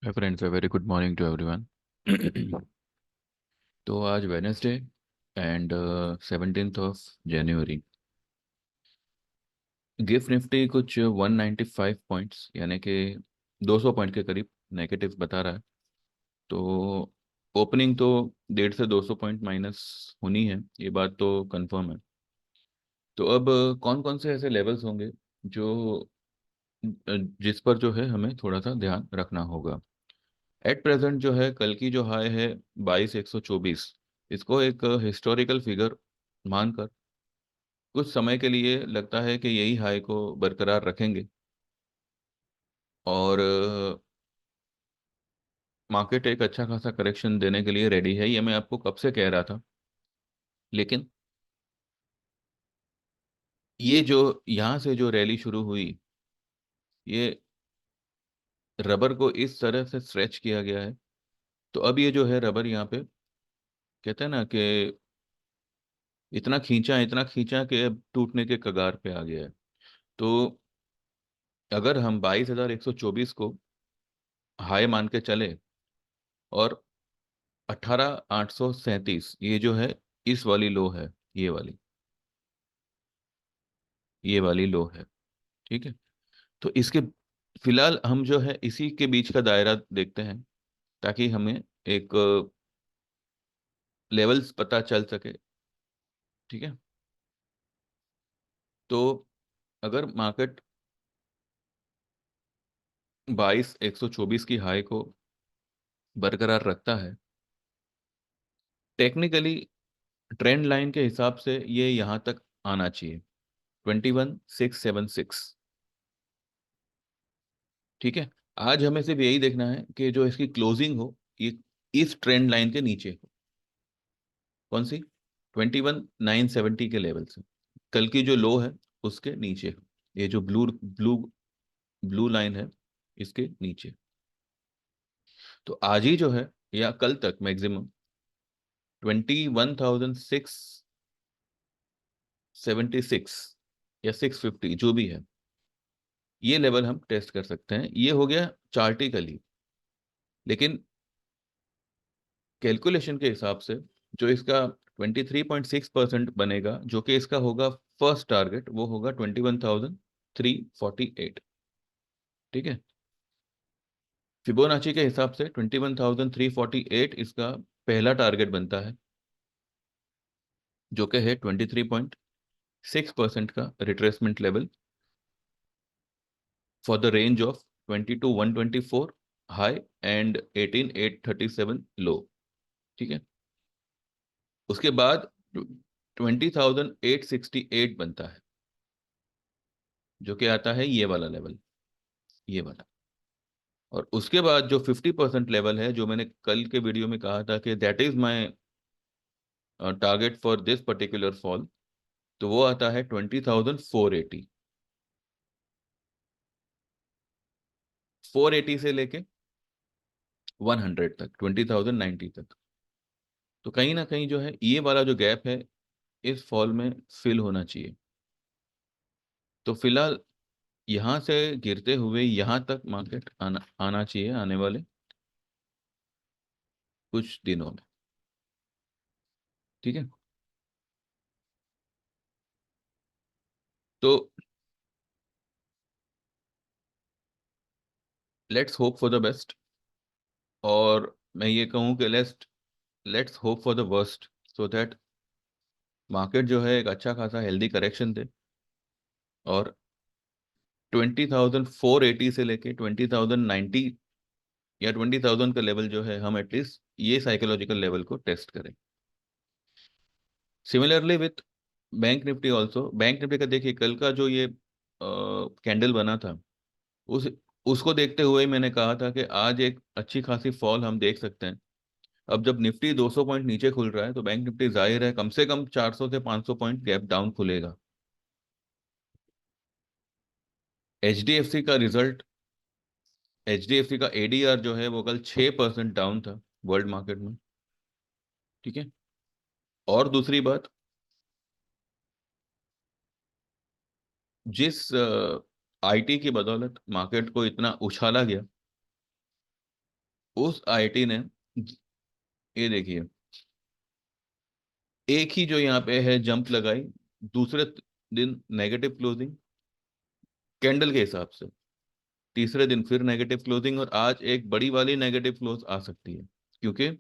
Hi friends, a very good morning to everyone. तो आज Wednesday and 17th of January. GIFT Nifty कुछ 195 points यानी कि 200 point के करीब नेगेटिव बता रहा है। तो ओपनिंग तो 150 से 200 पॉइंट माइनस होनी है, ये बात तो कंफर्म है। तो अब कौन कौन से ऐसे लेवल्स होंगे जो जिस पर जो है हमें थोड़ा सा ध्यान रखना होगा। एट प्रेजेंट जो है कल की जो हाई है 22,124, इसको एक हिस्टोरिकल फिगर मानकर कुछ समय के लिए लगता है कि यही हाई को बरकरार रखेंगे और मार्केट एक अच्छा खासा करेक्शन देने के लिए रेडी है। ये मैं आपको कब से कह रहा था, लेकिन ये जो यहाँ से जो रैली शुरू हुई, ये रबर को इस तरह से स्ट्रेच किया गया है। तो अब ये जो है रबर यहाँ पे कहते हैं ना कि इतना खींचा कि अब टूटने के कगार पे आ गया है। तो अगर हम 22,124 को हाई मान के चले और 18,837 ये जो है इस वाली लो है, ये वाली लो है। ठीक है। तो इसके फिलहाल हम जो है इसी के बीच का दायरा देखते हैं ताकि हमें एक लेवल्स पता चल सके। ठीक है। तो अगर मार्केट 22,124 की हाई को बरकरार रखता है, टेक्निकली ट्रेंड लाइन के हिसाब से ये यहाँ तक आना चाहिए, 21,676। ठीक है। आज हमें सिर्फ यही देखना है कि जो इसकी क्लोजिंग हो ये इस ट्रेंड लाइन के नीचे हो। कौन सी? 21,970 के लेवल से कल की जो लो है उसके नीचे हो। ये जो ब्लू ब्लू ब्लू लाइन है इसके नीचे। तो आज ही जो है या कल तक मैक्सिमम 21,676 या 650 जो भी है, ये लेवल हम टेस्ट कर सकते हैं। ये हो गया चार्टिकली, लेकिन कैलकुलेशन के हिसाब से जो इसका 23.6% बनेगा, जो कि इसका होगा फर्स्ट टारगेट, वो होगा 21,348। ठीक है। फिबोनाची के हिसाब से 21,348 इसका पहला टारगेट बनता है, जो कि है 23.6% का retracement level for the range of 22,124 high and 18,837 लो। ठीक है। उसके बाद 20,868 बनता है, जो कि आता है ये वाला लेवल, ये वाला। और उसके बाद जो 50% लेवल है, जो मैंने कल के वीडियो में कहा था कि that is my target for this particular fall, तो वो आता है 20,480। 480 से लेके 100 तक, 20,090 तक। तो कहीं ना कहीं जो है ये वाला जो गैप है इस फॉल में फिल होना चाहिए। तो फिलहाल यहाँ से गिरते हुए यहाँ तक मार्केट आना आना चाहिए आने वाले कुछ दिनों में। ठीक है। तो let's hope for the best, और मैं ये कहूँ कि let's hope for the worst, so that market जो है एक अच्छा खासा हेल्दी करेक्शन दे और 20,480 से लेके 20,090 या 20,000 का लेवल जो है हम एटलीस्ट ये साइकोलॉजिकल लेवल को टेस्ट करें। Similarly with bank Nifty also. Bank Nifty का देखिए कल का जो ये कैंडल बना था, उस उसको देखते हुए मैंने कहा था कि आज एक अच्छी खासी फॉल हम देख सकते हैं। अब जब निफ्टी 200 पॉइंट नीचे खुल रहा है तो बैंक निफ्टी जाहिर है कम से कम 400 से 500 पॉइंट गैप डाउन खुलेगा। एचडीएफसी का रिजल्ट, एचडीएफसी का एडीआर जो है वो कल 6% डाउन था वर्ल्ड मार्केट में। ठीक है। और दूसरी बात, जिस आईटी की बदौलत मार्केट को इतना उछाला गया, उस आईटी ने, ये देखिए, एक ही जो यहाँ पे है जंप लगाई, दूसरे दिन नेगेटिव क्लोजिंग कैंडल के हिसाब से, तीसरे दिन फिर नेगेटिव क्लोजिंग, और आज एक बड़ी वाली नेगेटिव क्लोज आ सकती है, क्योंकि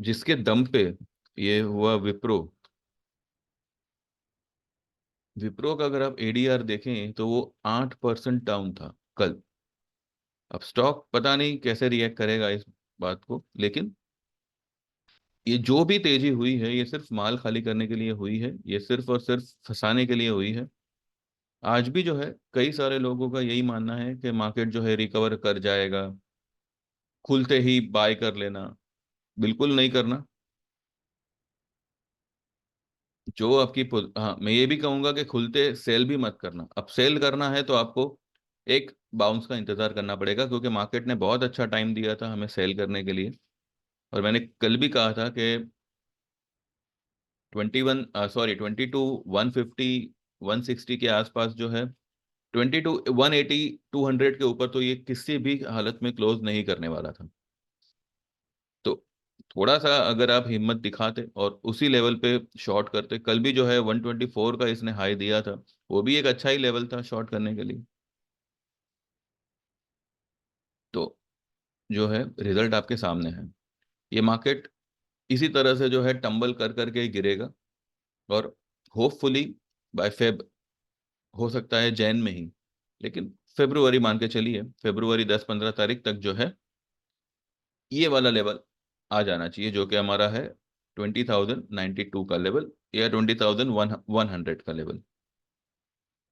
जिसके दम पे ये हुआ विप्रो, विप्रो का अगर आप एडीआर देखें तो वो 8% डाउन था कल। अब स्टॉक पता नहीं कैसे रिएक्ट करेगा इस बात को, लेकिन ये जो भी तेजी हुई है ये सिर्फ माल खाली करने के लिए हुई है, ये सिर्फ और सिर्फ फंसाने के लिए हुई है। आज भी जो है कई सारे लोगों का यही मानना है कि मार्केट जो है रिकवर कर जाएगा, खुलते ही बाय कर लेना। बिल्कुल नहीं करना। जो आपकी हाँ, मैं ये भी कहूंगा कि खुलते सेल भी मत करना। अब सेल करना है तो आपको एक बाउंस का इंतजार करना पड़ेगा, क्योंकि मार्केट ने बहुत अच्छा टाइम दिया था हमें सेल करने के लिए। और मैंने कल भी कहा था कि 22 160 के आसपास जो है, 180 200 के ऊपर तो ये किसी भी हालत में क्लोज नहीं करने वाला था। तो थोड़ा सा अगर आप हिम्मत दिखाते और उसी लेवल पे शॉर्ट करते, कल भी जो है 124 का इसने हाई दिया था, वो भी एक अच्छा ही लेवल था शॉर्ट करने के लिए। तो जो है रिजल्ट आपके सामने है। ये मार्केट इसी तरह से जो है टंबल कर करके गिरेगा, और होपफुली बाय फेब, हो सकता है जैन में ही, लेकिन फेब्रुवरी मान के चलिए, फेब्रुवरी 10-15 तारीख तक जो है ये वाला लेवल आ जाना चाहिए, जो कि हमारा है 20,092 का लेवल, या 20,100 का लेवल।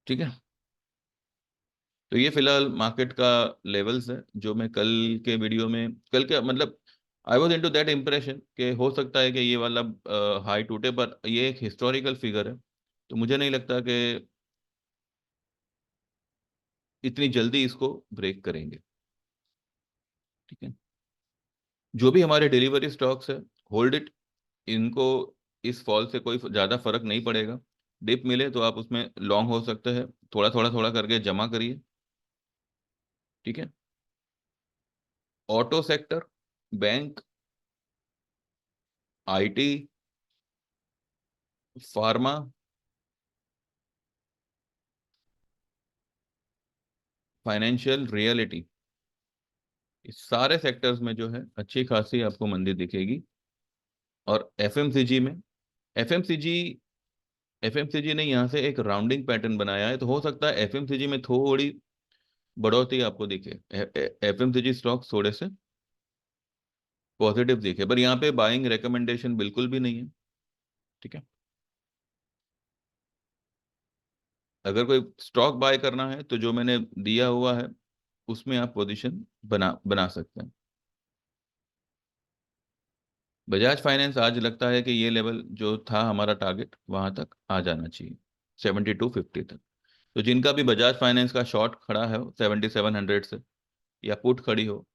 ठीक है। तो ये फिलहाल मार्केट का लेवल्स है, जो मैं कल के वीडियो में, कल के मतलब I was into that impression कि हो सकता है कि ये वाला हाई टूटे, पर ये एक हिस्टोरिकल फिगर है, तो मुझे नहीं लगता कि इतनी जल्दी इसको ब्रेक करेंगे। ठीक है। जो भी हमारे डिलीवरी स्टॉक्स है, होल्ड इट। इनको इस फॉल से कोई ज़्यादा फर्क नहीं पड़ेगा। डिप मिले तो आप उसमें लॉन्ग हो सकते हैं, थोड़ा थोड़ा थोड़ा करके जमा करिए। ठीक है। Auto sector, bank, IT, pharma, financial, reality, इस सारे सेक्टर्स में जो है अच्छी खासी आपको मंदी दिखेगी। और एफएमसीजी में, एफएमसीजी एफएमसीजी ने यहाँ से एक राउंडिंग पैटर्न बनाया है, तो हो सकता है एफएमसीजी में थोड़ी बढ़ोतरी आपको दिखे, एफएमसीजी स्टॉक्स थोड़े से पॉजिटिव दिखे, पर यहाँ पे बाइंग रिकमेंडेशन बिल्कुल भी नहीं है। ठीक है। अगर कोई स्टॉक बाय करना है तो जो मैंने दिया हुआ है उसमें आप पोजीशन बना बना सकते हैं। बजाज फाइनेंस आज लगता है कि ये लेवल जो था हमारा टारगेट वहां तक आ जाना चाहिए, 7250 तक। तो जिनका भी बजाज फाइनेंस का शॉर्ट खड़ा है 7700 से, या पुट खड़ी हो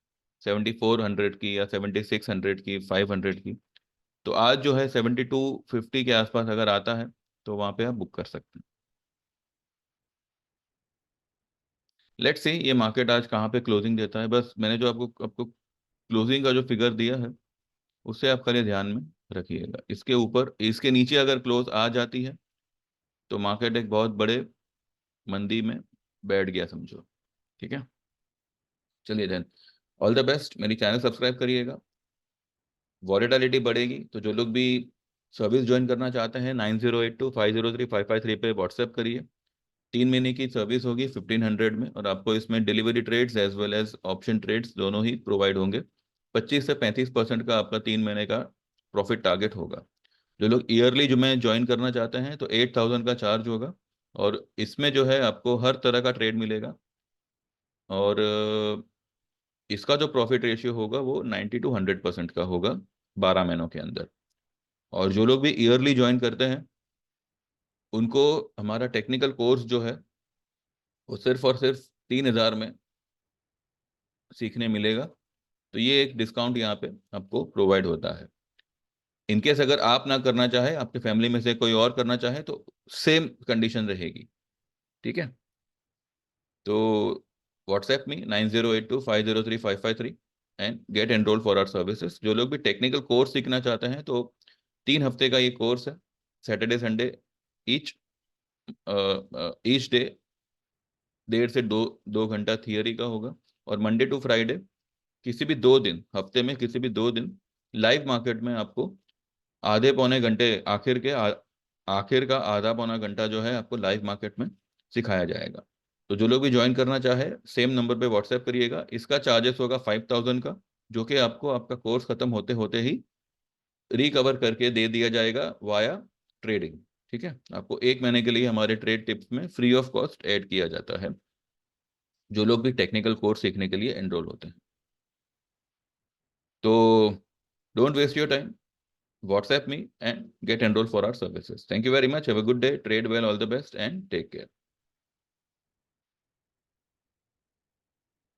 7400 की, या 7600 की, 500 की, तो आज जो है 7250 के आसपास अगर आता है तो वहां पे आप बुक कर सकते हैं। लेट्स सी ये मार्केट आज कहाँ पे क्लोजिंग देता है। बस मैंने जो आपको आपको क्लोजिंग का जो फिगर दिया है उससे आप खाली ध्यान में रखिएगा। इसके ऊपर, इसके नीचे अगर क्लोज आ जाती है तो मार्केट एक बहुत बड़े मंदी में बैठ गया समझो। ठीक है। चलिए देन, ऑल द बेस्ट। मेरी चैनल सब्सक्राइब करिएगा। वॉलेटिलिटी बढ़ेगी तो जो लोग भी सर्विस ज्वाइन करना चाहते हैं 9082503553 पे व्हाट्सएप करिए। 3 महीने की सर्विस होगी 1500 में, और आपको इसमें delivery trades as well as option trades दोनों ही प्रोवाइड होंगे। 25 से 35% का आपका 3 महीने का प्रॉफिट टारगेट होगा। जो लोग ईयरली जो में ज्वाइन करना चाहते हैं तो 8000 का चार्ज होगा, और इसमें जो है आपको हर तरह का ट्रेड मिलेगा। और इसका जो प्रॉफिट रेशियो होगा वो 90 to 100% का होगा 12 महीनों के अंदर। और जो लोग भी ईयरली ज्वाइन करते हैं उनको हमारा टेक्निकल कोर्स जो है वो सिर्फ और सिर्फ 3000 में सीखने मिलेगा। तो ये एक डिस्काउंट यहाँ पे आपको प्रोवाइड होता है। इनकेस अगर आप ना करना चाहे, आपके फैमिली में से कोई और करना चाहे, तो सेम कंडीशन रहेगी। ठीक है। तो व्हाट्सएप में 9082503553, and get enroll for our services. जो लोग भी टेक्निकल कोर्स सीखना चाहते हैं तो 3 हफ्ते का ये कोर्स है, Saturday Sunday each each day 1.5 से 2 घंटा थियरी का होगा, और मंडे टू फ्राइडे किसी भी 2 दिन, हफ्ते में किसी भी 2 दिन लाइव मार्केट में आपको आधे पौने घंटे, आखिर का आधा पौना घंटा जो है आपको लाइव मार्केट में सिखाया जाएगा। तो जो लोग भी ज्वाइन करना चाहे सेम नंबर पे व्हाट्सएप करिएगा। इसका चार्जेस होगा 5,000 का, जो कि आपको आपका कोर्स खत्म होते होते ही रिकवर करके दे दिया जाएगा वाया ट्रेडिंग। ठीक है, आपको 1 महीने के लिए हमारे ट्रेड टिप्स में फ्री ऑफ कॉस्ट ऐड किया जाता है, जो लोग भी टेक्निकल कोर्स सीखने के लिए एनरोल होते हैं। तो don't waste your time, WhatsApp me and get enrolled for our services. Thank you very much. Have a good day. Trade well. All the best and take care.